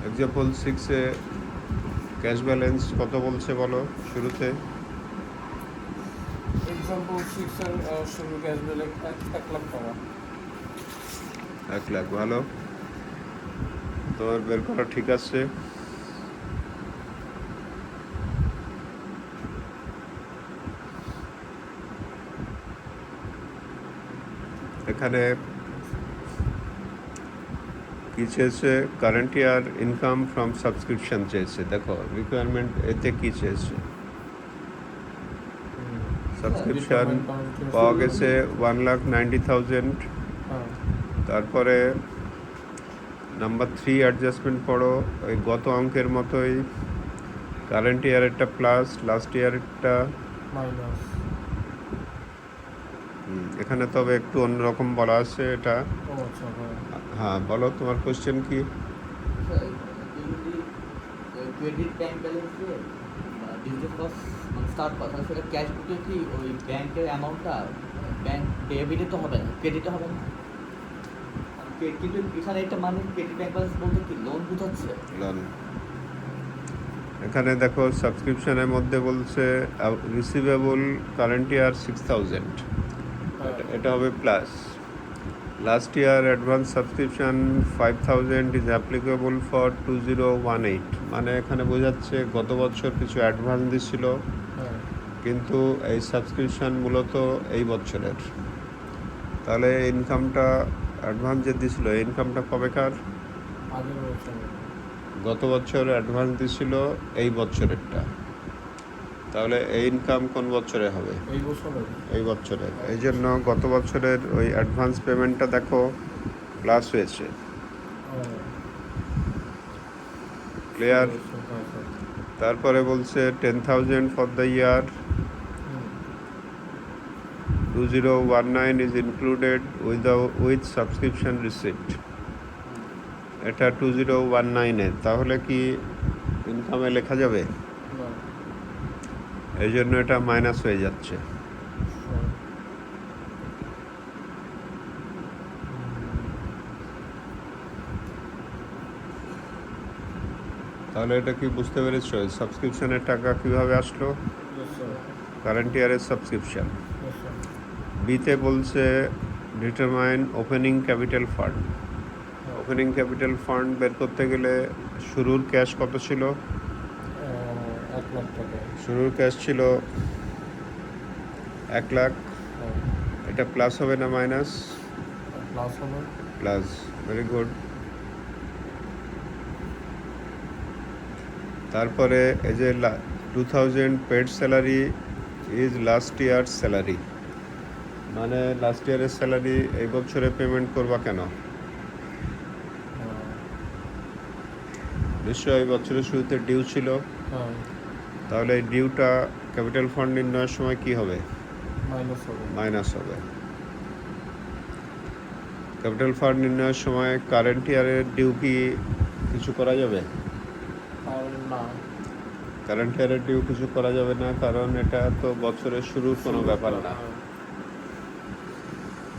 Example 6 এ cash balance কত বলছে বলো শুরুতে? এক্সাম্পল 6 এর শুরু ক্যাশ ব্যালেন্স 1 লাখ টাকা। 1 লাখ। ভালো, তোমার বের করা ঠিক আছে। এখানে কি চেয়েছে? Current year income from subscription চেয়েছে। দেখো রিকোয়ারমেন্ট এতে কি চেয়েছে? সাবস্ক্রিপশন পাওয়া গেছে 1,90,000। হ্যাঁ, তারপরে নাম্বার 3 অ্যাডজাস্টমেন্ট পড়ো ওই গত অঙ্কের মতোই, কারেন্ট ইয়ারেরটা প্লাস, লাস্ট ইয়ারেরটা মাইনাস। এখানে তবে একটু অন্যরকম বলা আছে এটা। ও আচ্ছা, হ্যাঁ। হ্যাঁ বলো, তোমার কোশ্চেন কি? ক্রেডিট ব্যাংক ব্যালেন্সে ডিজিটাল কস্ট মানে স্টার্ট কথা সেটা ক্যাশ বুকে কি ওই ব্যাংকের অ্যামাউন্টটা ব্যাংক ডেবিটে তো হবে না, ক্রেডিটে হবে না। কিন্তু এখানে একটা মানে ক্রেডিট ব্যাংক ব্যালেন্স বলতে কি লোন বোঝাচ্ছে? লোন। এখানে দেখো সাবস্ক্রিপশনের মধ্যে বলছে রিসিভেবল কারেন্ট ইয়ার 6,000, এটা হবে plus. Last year advance subscription 5,000 is applicable for 2018, মানে এখানে বোঝাচ্ছে গত বছর কিছু অ্যাডভান্স দিছিল, হ্যাঁ, কিন্তু এই সাবস্ক্রিপশন মূলত এই বছরের। তাহলে ইনকামটা অ্যাডভান্স যে দিছিল, এই ইনকামটা কবেকার? আগের বছর। গত বছর অ্যাডভান্স দিছিল এই বছরেরটা। তাহলে এই ইনকাম কোন বছরে হবে? এই বছরে। এই বছরের। এই জন্য গত বছরের ওই অ্যাডভান্স পেমেন্টটা দেখো প্লাস হয়েছে। ক্লিয়ার? তারপরে বলছে 10,000 for the year 2019 is included with subscription receipt. এটা 2019-এ, তাহলে কি ইনকামে লেখা যাবে? এই জন্য এটা মাইনাস হয়ে যাচ্ছে। তাহলে এটা কি বুঝতে পেরেছো? সাবস্ক্রিপশনের টাকা কিভাবে আসলো? কারেন্ট ইয়ারের সাবস্ক্রিপশন। বিতে বলছে determine opening capital fund. Opening capital fund বের করতে গেলে শুরুর ক্যাশ কত ছিল? 1 লাখ টাকা। শুরুর ক্যাশ ছিল 1 লাখ। এটা প্লাস হবে না মাইনাস? প্লাস হবে। প্লাস। Very good. তারপরে এই যে 2,000 paid salary is last year salary, মানে লাস্ট ইয়ারের স্যালারি এই বছরে পেমেন্ট করবা কেন? নিশ্চয়ই এই বছরের শুরুতে ডিউ ছিল, তাহলে এই ডিউটা ক্যাপিটাল ফান্ড নির্ণয়ের সময় কি হবে? মাইনাস হবে। মাইনাস হবে। ক্যাপিটাল ফান্ড নির্ণয়ের সময় কারেন্ট ইয়ারের ডিউ কি কিছু করা যাবে? আর না, কারেন্ট ইয়ারের ডিউ কিছু করা যাবে না, কারণ এটা তো বছরের শুরুর কোনো ব্যাপার না।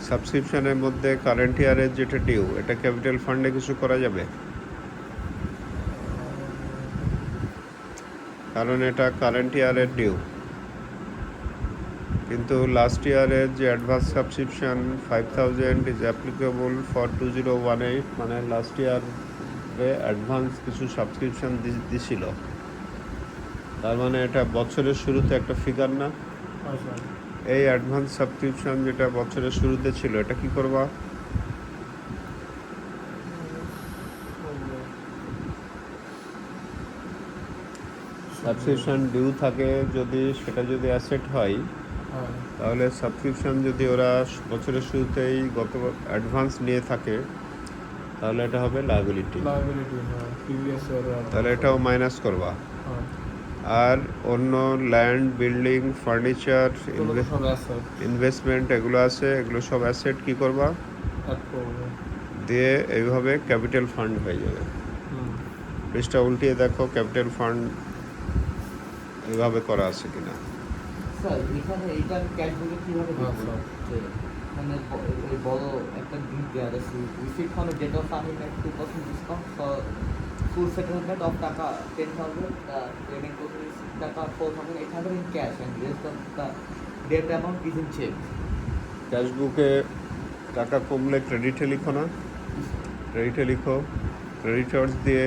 সাবস্ক্রিপশনের মধ্যে কারেন্ট ইয়ারের যেটা ডিউ, এটা ক্যাপিটাল ফান্ডে কিছু করা যাবে? কারণ এটা কারেন্ট ইয়ারের ডিউ। কিন্তু লাস্ট ইয়ারের যে advance subscription 5,000 is applicable for 2018, মানে লাস্ট ইয়ারে অ্যাডভান্স কিছু সাবস্ক্রিপশন দিছিল, তার মানে এটা বছরের শুরুতে একটা ফিগার না? এই অ্যাডভান্স সাবস্ক্রিপশন যেটা বছরের শুরুতে ছিল, এটা কি করবা? সাবস্ক্রিপশন ডিউ থাকে যদি, সেটা যদি অ্যাসেট হয়, তাহলে সাবস্ক্রিপশন যদি ওরা বছরের শুরুতেই গত অ্যাডভান্স নিয়ে থাকে, তাহলে এটা হবে লায়াবিলিটি। তাহলে এটাও মাইনাস করবা। আর অন্য ল্যান্ড, বিল্ডিং, ফার্নিচার, ইনভেস্টমেন্ট এগুলো আছে, এগুলো সব অ্যাসেট কি করবা? দিয়ে এইভাবে ক্যাপিটাল ফান্ড হয়ে যাবে। পৃষ্ঠা উল্টিয়ে দেখো ক্যাপিটাল ফান্ড এইভাবে করা আছে কিনা। স্যার এখানে এইটার ক্যাশ বুকে কীভাবে দেখবো? মানে বড় একটা দিক দেওয়া আছে receipt from date of funding 2% discount for full settlement of taka 10,000, the payment total is taka 4,800 in cash, and rest of the debt amount is in check. ক্যাশবুকে টাকা কমলে ক্রেডিটে লিখো না, ক্রেডিটে লিখো। ক্রেডিটর্স দিয়ে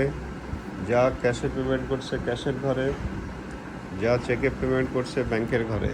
যা ক্যাশে পেমেন্ট করছে ক্যাশের ঘরে, যা চেকে পেমেন্ট করছে ব্যাংকের ঘরে।